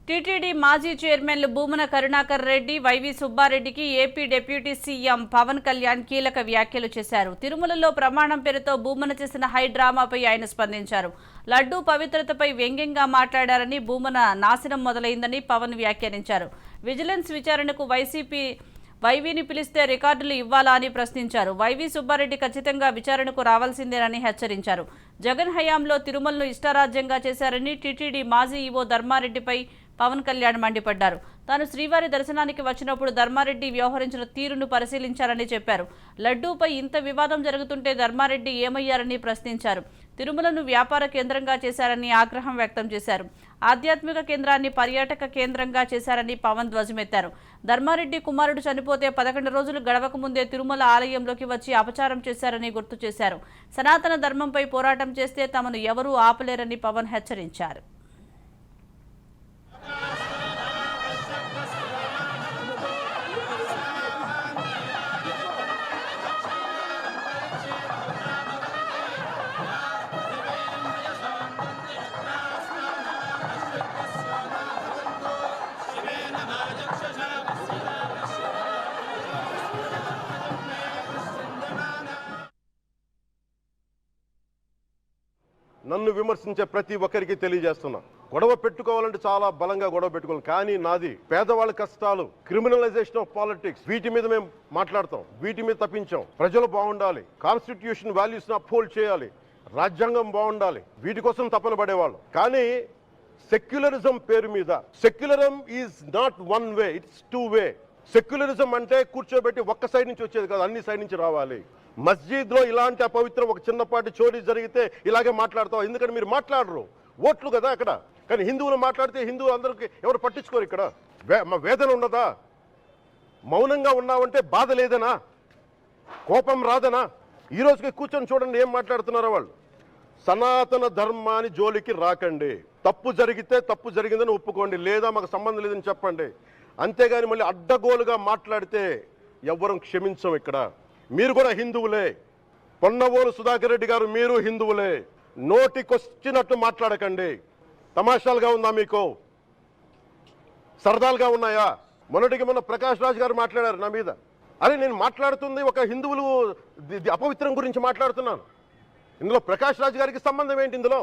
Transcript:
TTD మాజీ చైర్మన్లు Bhumana Karunakar Reddy, YV సుబ్బారెడ్డికి AP deputy CM Pawan Kalyan కీలక వ్యాఖ్యలు చేశారు. తిరుమలలో ప్రమాణం పేరుతో భూమన చేసిన హై డ్రామాపై ఆయన స్పందించారు. లడ్డూ పవిత్రతపై వ్యంగ్యంగా మాట్లాడారని, భూమన నాశనం మొదలైందని పవన్ వ్యాఖ్యానించారు. విజిలెన్స్ విచారణకు వైవీని పిలిస్తే రికార్డులు ఇవ్వాలా అని ప్రశ్నించారు. వైవి సుబ్బారెడ్డి ఖచ్చితంగా విచారణకు రావాల్సిందేనని హెచ్చరించారు. జగన్ హయాంలో తిరుమలను ఇష్టారాజ్యంగా చేశారని టీటీడీ మాజీ ఈవో ధర్మారెడ్డిపై పవన్ కళ్యాణ్ మండిపడ్డారు. తాను శ్రీవారి దర్శనానికి వచ్చినప్పుడు ధర్మారెడ్డి వ్యవహరించిన తీరును పరిశీలించారని చెప్పారు. లడ్డూపై ఇంత వివాదం జరుగుతుంటే ధర్మారెడ్డి ఏమయ్యారని ప్రశ్నించారు. తిరుమలను వ్యాపార కేంద్రంగా చేశారని ఆగ్రహం వ్యక్తం చేశారు. ఆధ్యాత్మిక కేంద్రాన్ని పర్యాటక కేంద్రంగా చేశారని పవన్ ధ్వజమెత్తారు. ధర్మారెడ్డి కుమారుడు చనిపోతే 11 రోజులు గడవక ముందే తిరుమల ఆలయంలోకి వచ్చి అపచారం చేశారని గుర్తు చేశారు. సనాతన ధర్మంపై పోరాటం చేస్తే తమను ఎవరూ ఆపలేరని పవన్ హెచ్చరించారు. నన్ను విమర్శించే ప్రతి ఒక్కరికి తెలియజేస్తున్నా, గొడవ పెట్టుకోవాలంటే చాలా బలంగా గొడవ పెట్టుకోవాలి. కానీ నాది పేదవాళ్ళ కష్టాలు, క్రిమినలైజేషన్ ఆఫ్ పాలిటిక్స్, వీటి మీద మేము మాట్లాడతాం, వీటి మీద తప్పించాం. ప్రజలు బాగుండాలి, కాన్స్టిట్యూషన్ వాల్యూస్ ని అప్హోల్డ్ చేయాలి, రాజ్యాంగం బాగుండాలి, వీటి కోసం తపన పడేవాళ్ళు. కానీ సెక్యులరిజం పేరు మీద, secularism is not one way, it's two way. Secularism అంటే కూర్చోబెట్టి ఒక్క సైడ్ నుంచి వచ్చేది కాదు, అన్ని సైడ్ నుంచి రావాలి. మస్జిద్లో ఇలాంటి అపవిత్రం ఒక చిన్నపాటి చోరీ జరిగితే ఇలాగే మాట్లాడతాం. ఎందుకంటే మీరు మాట్లాడరు, ఓట్లు కదా అక్కడ. కానీ హిందువులు మాట్లాడితే హిందువులు అందరికి ఎవరు పట్టించుకోరు. ఇక్కడ వేదన ఉండదా? మౌనంగా ఉన్నామంటే బాధ లేదనా? కోపం రాదనా? ఈ రోజుకి కూర్చొని చూడండి ఏం మాట్లాడుతున్నారో వాళ్ళు. సనాతన ధర్మాన్ని జోలికి రాకండి, తప్పు జరిగితే తప్పు జరిగిందని ఒప్పుకోండి, లేదా మాకు సంబంధం లేదని చెప్పండి. అంతేగాని మళ్ళీ అడ్డగోలుగా మాట్లాడితే ఎవ్వరం క్షమించం. ఇక్కడ మీరు కూడా హిందువులే. పొన్నవోలు సుధాకర్ రెడ్డి గారు మీరు హిందువులే. నోటికొచ్చినట్టు మాట్లాడకండి. తమాషాలుగా ఉందా మీకు? సరదాలుగా ఉన్నాయా? మొన్నటికి మొన్న ప్రకాష్ రాజ్ గారు మాట్లాడారు నా మీద. అరే నేను మాట్లాడుతుంది ఒక హిందువులు అపవిత్రం గురించి మాట్లాడుతున్నాను. ఇందులో ప్రకాష్ రాజ్ గారికి సంబంధం ఏంటి? ఇందులో